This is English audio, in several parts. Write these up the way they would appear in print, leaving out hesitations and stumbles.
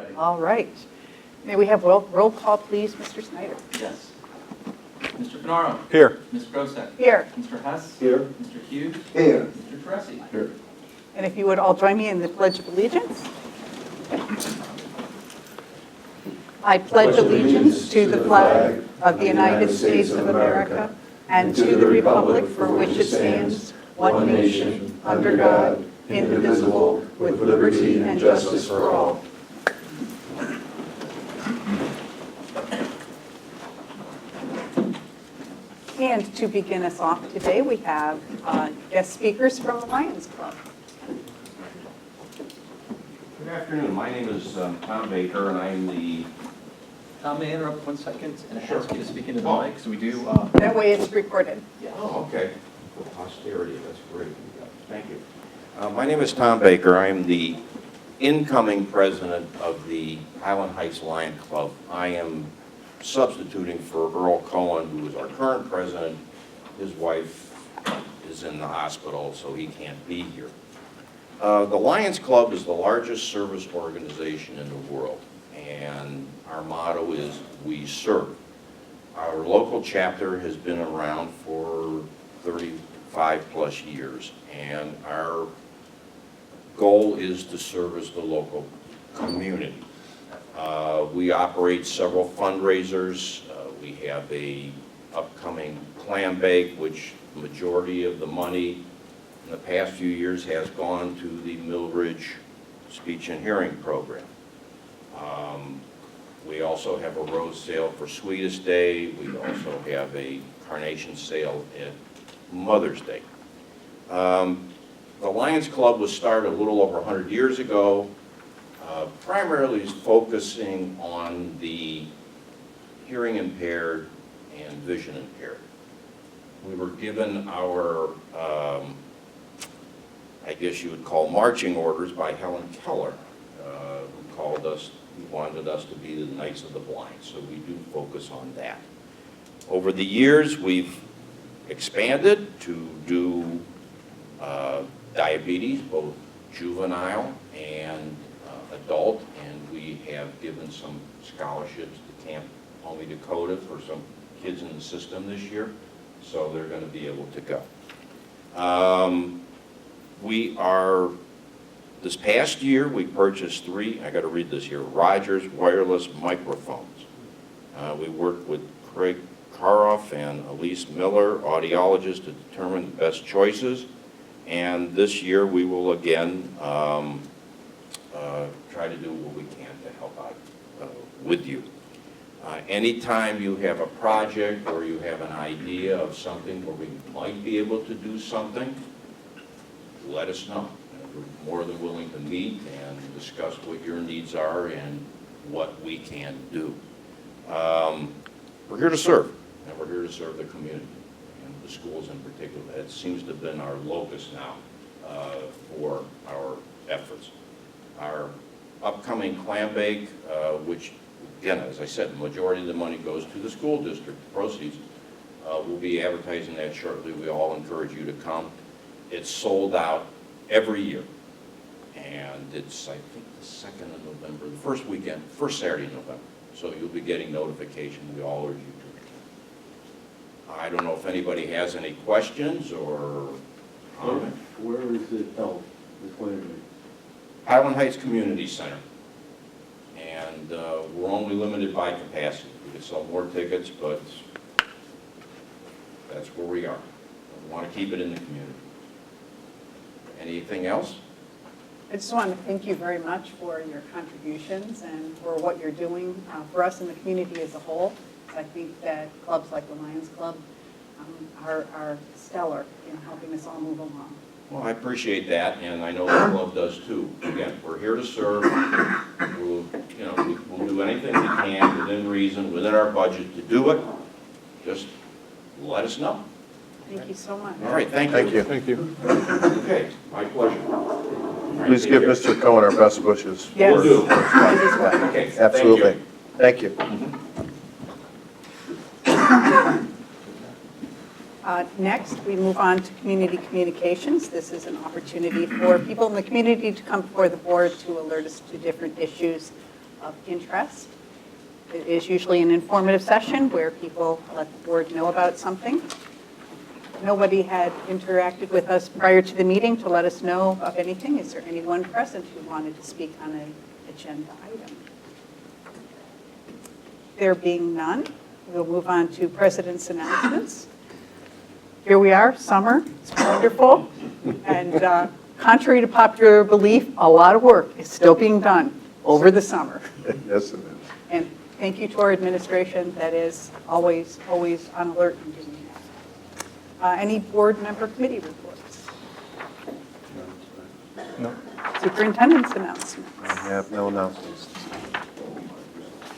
Ready. All right. May we have roll call, please, Mr. Snyder? Yes. Mr. Finaro. Here. Ms. Grosek. Here. Mr. Hess. Here. Mr. Hughes. Here. Mr. Teresi. Here. And if you would all join me in the Pledge of Allegiance. I pledge allegiance to the flag of the United States of America and to the republic for which it stands, one nation, under God, indivisible, with liberty and justice for all. And to begin us off today, we have guest speakers from the Lions Club. Good afternoon. My name is Tom Baker, and I am the... Tom, may I interrupt 1 second and ask you to speak into the Oh. mic? So we do. That way it's recorded. Oh, okay. For posterity, that's great. Thank you. My name is Tom Baker. I am the incoming president of the Highland Heights Lion Club. I am substituting for Earl Cohen, who is our current president. His wife is in the hospital, so he can't be here. The Lions Club is the largest service organization in the world, and our motto is, "We serve." Our local chapter has been around for 35 plus years, and our goal is to service the local community. We operate several fundraisers. We have a upcoming clam bake, which the majority of the money in the past few years has gone to the Millridge Speech and Hearing Program. We also have a rose sale for Sweetest Day. We also have a carnation sale at Mother's Day. The Lions Club was started a little over 100 years ago, primarily focusing on the hearing impaired and vision impaired. We were given our, I guess you would call marching orders by Helen Keller, who called us, who wanted us to be the Knights of the Blind, so we do focus on that. Over the years, we've expanded to do diabetes, both juvenile and adult, and we have given some scholarships to Camp Homey Dakota for some kids in the system this year, so they're going to be able to go. We are, this past year, we purchased 3, I got to read this here, Rogers wireless microphones. We worked with Craig Karoff and Elise Miller, audiologists, to determine the best choices. And this year, we will again try to do what we can to help out with you. Anytime you have a project or you have an idea of something where we might be able to do something, let us know. We're more than willing to meet and discuss what your needs are and what we can do. We're here to serve, and we're here to serve the community and the schools in particular. That seems to have been our locus now for our efforts. Our upcoming clam bake, which, again, as I said, the majority of the money goes to the school district, the proceeds. We'll be advertising that shortly. We all encourage you to come. It's sold out every year, and it's, I think, the 2nd of November, the first weekend, first Saturday in November. So you'll be getting notification. We all urge you to. I don't know if anybody has any questions or comments. Where is it held, the clinic? Highland Heights Community Center, and we're only limited by capacity. We could sell more tickets, but that's where we are. We want to keep it in the community. Anything else? I just want to thank you very much for your contributions and for what you're doing for us in the community as a whole. I think that clubs like the Lions Club are stellar in helping us all move along. Well, I appreciate that, and I know the club does too. Again, we're here to serve. We'll do anything we can within reason, within our budget to do it. Just let us know. Thank you so much. All right, thank you. Thank you. Okay, my pleasure. Please give Mr. Cohen our best wishes. Yes. Will do. It is well. Okay, thank Absolutely. you. Thank you. Next, we move on to community communications. This is an opportunity for people in the community to come before the board to alert us to different issues of interest. It is usually an informative session where people let the board know about something. Nobody had interacted with us prior to the meeting to let us know of anything. Is there anyone present who wanted to speak on an agenda item? There being none, we'll move on to president's announcements. Here we are, summer, it's wonderful. And contrary to popular belief, a lot of work is still being done over the summer. Yes, it is. And thank you to our administration that is always on alert and doing that. Any board member committee reports? No, Superintendent's announcements? I have no announcements.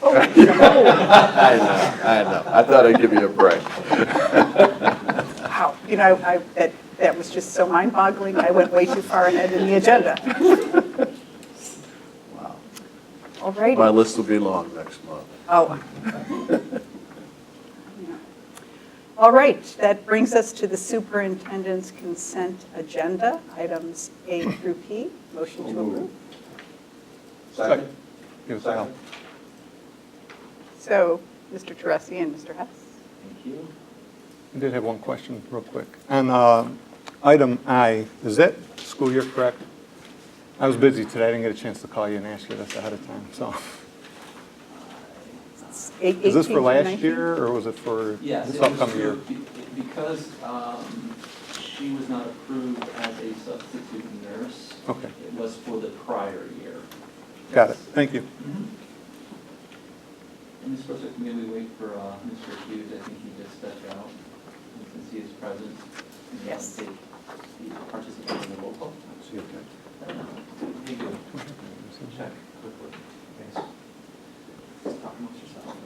Oh, I know. I thought I'd give you a break. wow. You know, that was just so mind-boggling. I went way too far ahead in the agenda. Wow. All righty. My list will be long next month. Oh. All right, that brings us to the superintendent's consent agenda, items A through P. Motion to approve. Second. Give us a help. So, Mr. Teresi and Mr. Hess. Thank you. I did have one question real quick. On item I, is that school year correct? I was busy today. I didn't get a chance to call you and ask you this ahead of time. So, is this for last year or was it for Yes, this it was upcoming year? because she was not approved as a substitute nurse. Okay, It was for the prior year. got it. Thank you. And Ms. Brooks, may we wait for Mr. Hughes? I think he just stepped out. And since he is present, he Yes. he participated in the roll call. See you, okay. Hey, good. Check quickly. Thanks. Talk amongst yourselves.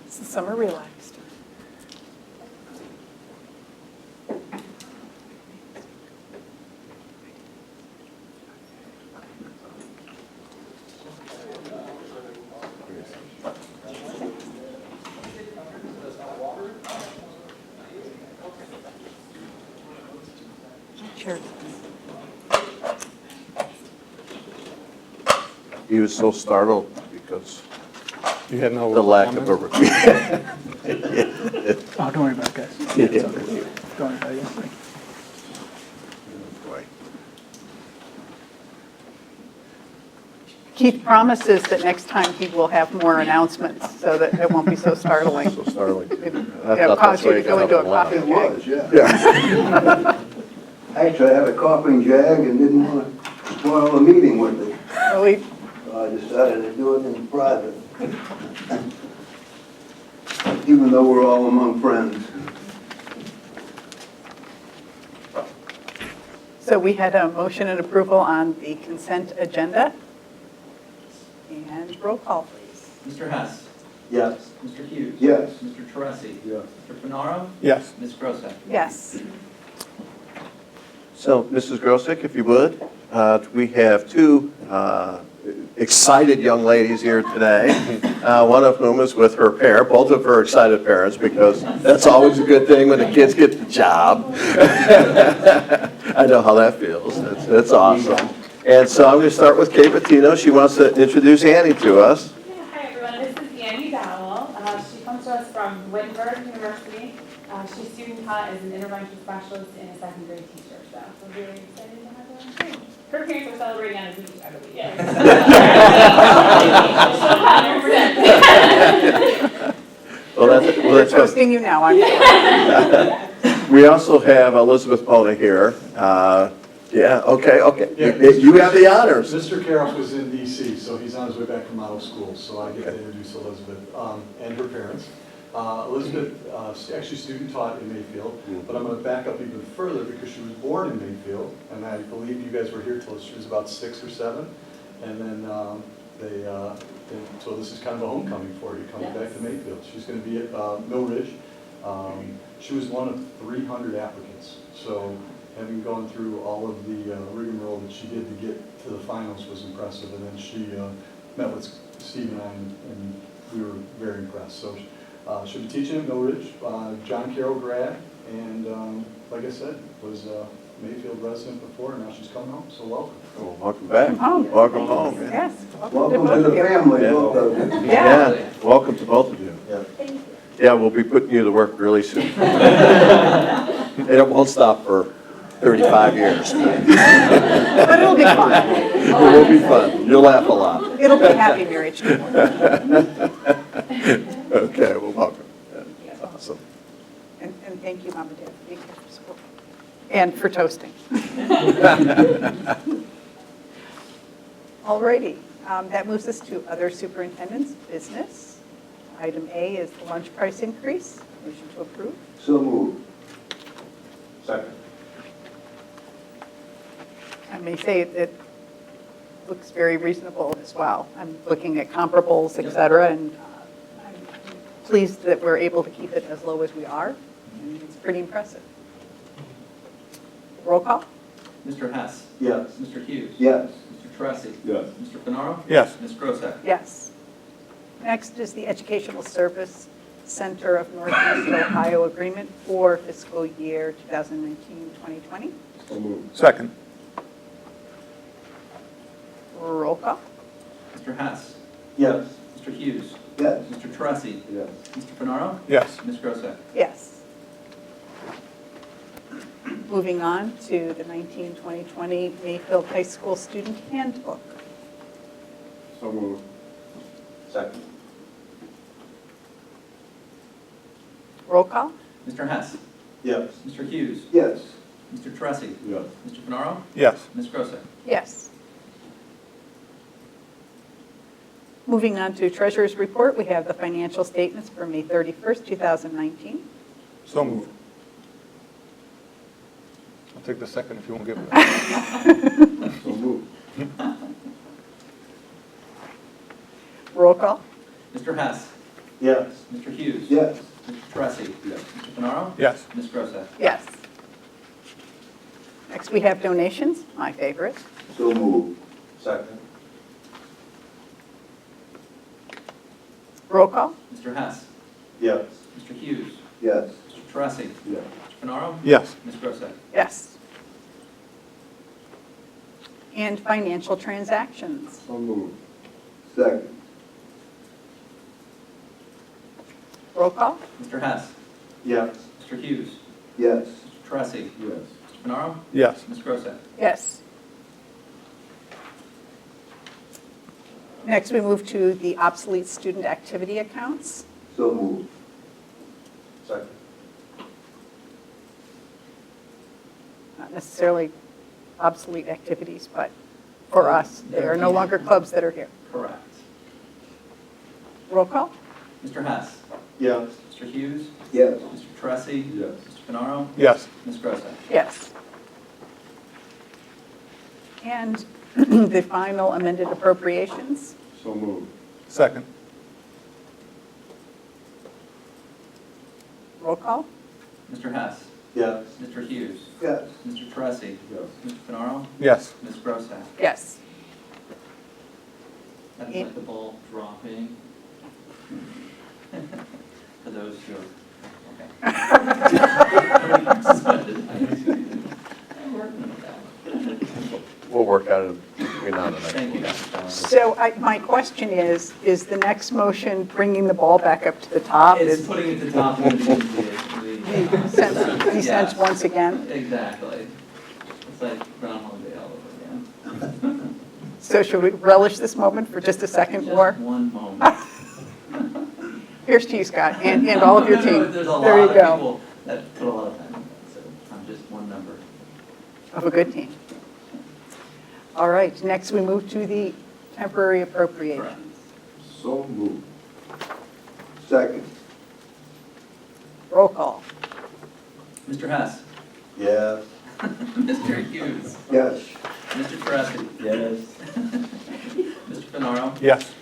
It's the summer relaxed. Sure. He was so startled because You had no the lack of a comments? Oh, don't worry about it, guys. Yeah. It's okay. Don't worry about it. Boy. Keith promises that next time he will have more announcements so that it won't be so startling. So startling. I It'll thought cause that's you why to you go got into up a and left. coffee It jag. was, yeah. Yeah. Actually, I had a coughing jag and didn't want to spoil the meeting with it. So we- So I decided to do it in private. Even though we're all among friends. So we had a motion and approval on the consent agenda. And roll call, please. Mr. Hess. Yes. Mr. Hughes. Yes. Mr. Teresi. Yes. Mr. Fenaro. Yes. Ms. Grosek. Yes. So, Mrs. Grosick, if you would, we have two excited young ladies here today, one of whom is with her parent, both of her excited parents, because that's always a good thing when the kids get the job. I know how that feels. That's awesome. And so I'm going to start with Kate Patino. She wants to introduce Annie to us. Hi everyone, this is Annie Dowell. She comes to us from Wittenberg University. She's student taught as an intervention specialist and a second grade teacher, so we're really excited to have her on too. Her parents are celebrating on a beach, I believe. Well, that's We're good. toasting you now, I'm sure. We also have Elizabeth Pona here. Yeah, okay. You have the honors. Mr. Karoff was in DC, so he's on his way back from out of school, so I get to introduce Elizabeth and her parents. Elizabeth actually student taught in Mayfield, but I'm going to back up even further because she was born in Mayfield, and I believe you guys were here till she was about 6 or 7, and then so this is kind of a homecoming for her, coming back to Mayfield. She's going to be at Mill Ridge. She was one of 300 applicants, so having gone through all of the rigmarole that she did to get to the finals was impressive, and then she met with Steve and I, and we were very impressed. So she'll be teaching at Mill Ridge, John Carroll grad, and like I said, was a Mayfield resident before, and now she's coming home, so welcome. Well, welcome back. Welcome home. Welcome home. Yeah. Yes. Welcome both to the of you. family, Yeah. both of you. Yeah. Welcome to both of you. Yeah, we'll be putting you to work really soon. And it won't stop for 35 years. But it'll be fun. It will be fun. You'll laugh a lot. It'll be a happy marriage. Okay, well, welcome. That's awesome. And thank you, Mom and Dad, for being here for school. And for toasting. All righty, that moves us to other superintendent's business. Item A is the lunch price increase. Motion to approve. So moved. Second. I may say it looks very reasonable as well. I'm looking at comparables, et cetera, and I'm pleased that we're able to keep it as low as we are. And it's pretty impressive. Roll call? Mr. Hess. Yes. Mr. Hughes. Yes. Mr. Tressi. Yes. Mr. Fenaro. Yes. Ms. Grossack. Yes. Next is the Educational Service Center of Northeast Ohio Agreement for fiscal year 2019-2020. So moved. Second. Roll call? Mr. Hess. Yes. Mr. Hughes. Yes. Mr. Tressi. Yes. Mr. Fenaro. Yes. Ms. Grossack. Yes. Moving on to the 19-2020 Mayfield High School Student Handbook. So moved. Second. Roll call? Mr. Hess. Yes. Mr. Hughes. Yes. Mr. Tressi. Yes. Mr. Fenaro. Yes. Ms. Grossack. Yes. Moving on to Treasurer's Report, we have the financial statements for May 31st, 2019. So moved. I'll take the second if you won't give it back. So moved. Roll call? Mr. Hess. Yes. Mr. Hughes. Yes. Mr. Tressi. Yes. Mr. Fenaro. Yes. Ms. Grossack. Yes. Next, we have donations, my favorite. So moved. Second. Roll call? Mr. Hess. Yes. Mr. Hughes. Yes. Mr. Tressi. Yes. Mr. Fenaro. Yes. Ms. Grossack. Yes. And financial transactions. So moved. Second. Roll call? Mr. Hess. Yes. Mr. Hughes. Yes. Mr. Tressi. Yes. Mr. Fenaro. Yes. Ms. Grossack. Yes. Next, we move to the obsolete student activity accounts. So moved. Second. Not necessarily obsolete activities, but for us, there are no longer clubs that are here. Correct. Roll call? Mr. Hess. Yes. Mr. Hughes. Yes. Mr. Tressi. Yes. Mr. Fenaro. Yes. Ms. Grossack. Yes. And the final amended appropriations. So moved. Second. Roll call? Mr. Hess. Yes. Mr. Hughes. Yes. Mr. Tressi. Yes. Mr. Fenaro. Yes. Ms. Grossack. Yes. That's like the ball dropping. For those who are, okay. We'll work out it between now and the next Thank you, one. Dr. Fallon. So my question is the next motion bringing the ball back up to the top? It's Is putting it to top of the descent once again? Exactly. It's like Groundhog Day all over again. So should we relish this moment for just a second more? Just one moment. Here's to you, Scott, and all of your team. There's a lot There you of go. people that put a lot of time into it, so I'm just one number. Of a good team. All right, next we move to the temporary appropriations. So moved. Second. Roll call. Mr. Hess. Yes. Mr. Hughes. Yes. Mr. Tressi. Yes. Mr. Fenaro. Yes.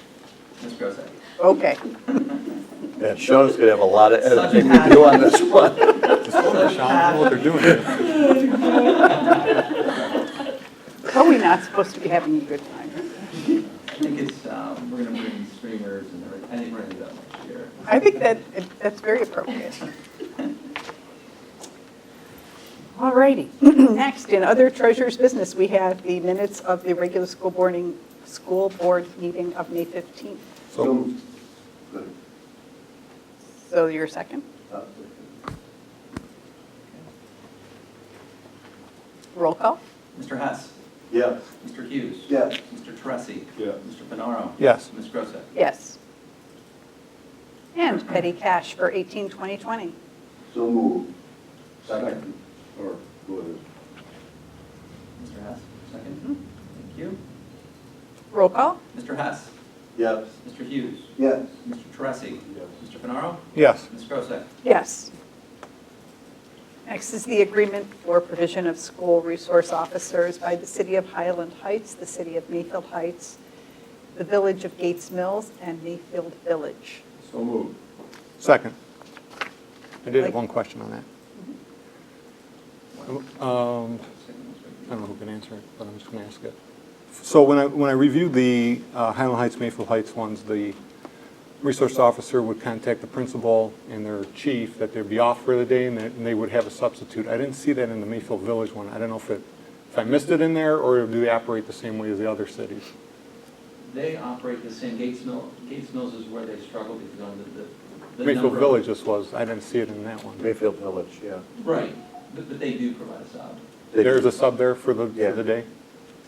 Ms. Grossack. Okay. Yeah, Sean's going to have a lot of Such a editing to do on this one. Just hold it, Sean. I don't know what they're doing here. Are we not supposed to be having a good time? I think it's, we're gonna bring streamers and everything. I think we're gonna do that next year. I think that's very appropriate. All righty. Next, in other treasurer's business, we have the minutes of the regular school board meeting of May 15th. So, Good. So your second? Roll call? Mr. Hess. Yes. Mr. Hughes. Yes. Mr. Tressi. Yes. Mr. Fenaro. yes. Ms. Grosset. Yes. And petty cash for 18-2020. So moved. Second. Or, go ahead. Mr. Hess, second. Thank you. Roll call? Mr. Hess. Yes. Mr. Hughes. Yes. Mr. Tressi. Yes. Mr. Fenaro. Yes. Ms. Grosset. Yes. Next is the agreement for provision of school resource officers by the City of Highland Heights, the City of Mayfield Heights, the Village of Gates Mills, and Mayfield Village. So moved. Second. I did have Like- one question on that. I don't know who can answer it, but I'm just going to ask it. So when I reviewed the Highland Heights, Mayfield Heights ones, the resource officer would contact the principal and their chief that they'd be off for the day and they would have a substitute. I didn't see that in the Mayfield Village one. I don't know if I missed it in there, or do they operate the same way as the other cities? They operate the same. Gates Mills is where they struggle because of the Mayfield number of- Village just was, I didn't see it in that one. Mayfield Village, yeah. Right, but they do provide a sub. There's a sub there for Yeah. the day?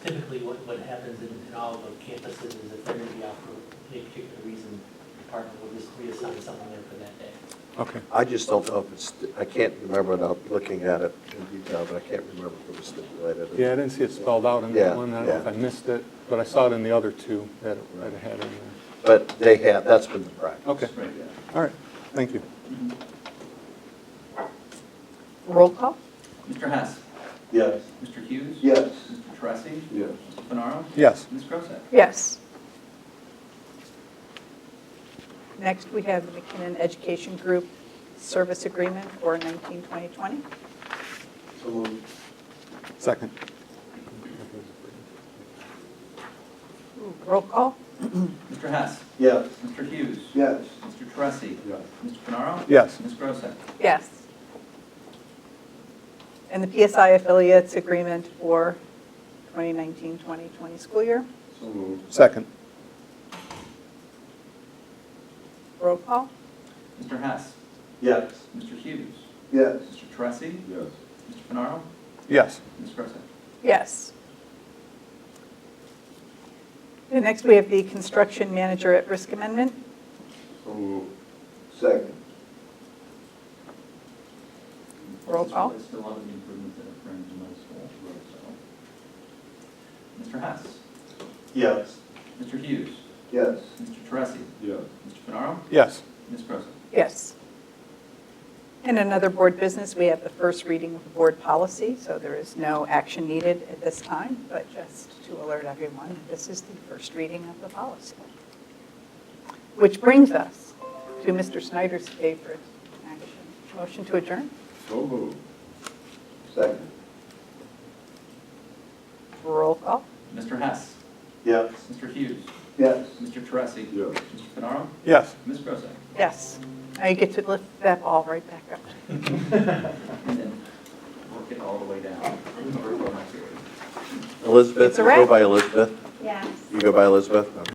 Typically, what happens in all of the campuses is if they're going to be out for any particular reason, the department will just reassign someone there for that day. Okay. I just don't know if it's, I can't remember without looking at it in detail, but I can't remember if it was stipulated. Yeah, I didn't see it spelled out in Yeah, that one. I don't know if yeah. I missed it, but I saw it in the other two that it had in there. But they have, that's been the practice. Okay, Right, yeah. all right, thank you. Roll call? Mr. Hess. Yes. Mr. Hughes. Yes. Mr. Tressi. Yes. Mr. Fenaro. Yes. Ms. Grosset. Yes. Next, we have the McKinnon Education Group Service Agreement for 19-2020. So moved. Second. Roll call? Mr. Hess. Yes. Mr. Hughes. Yes. Mr. Tressi. Yes. Mr. Fenaro. Yes. Ms. Grosset. Yes. And the PSI Affiliates Agreement for 2019-2020 school year. So moved. Second. Roll call? Mr. Hess. Yes. Mr. Hughes. Yes. Mr. Tressi. Yes. Mr. Fenaro. Yes. Ms. Grosset. Yes. And next, we have the Construction Manager at Risk Amendment. So moved. Second. Roll call. It's still a lot of the improvements that are framed in middle school. So. Mr. Hess. Yes. Mr. Hughes. Yes. Mr. Tressi. Yes. Mr. Fenaro. Yes. Ms. Grosset. Yes. In another board business, we have the first reading of the board policy, so there is no action needed at this time, but just to alert everyone, this is the first reading of the policy. Which brings us to Mr. Snyder's favorite action. Motion to adjourn? So moved. Second. Roll call? Mr. Hess. Yes. Mr. Hughes. Yes. Mr. Tressi. Yes. Mr. Fenaro. Yes. Ms. Grosset. Yes. Now you get to lift that ball right back up. And then work it all the way down. Elizabeth, It's a you go wrap. by Elizabeth? Yes. You go by Elizabeth? Okay.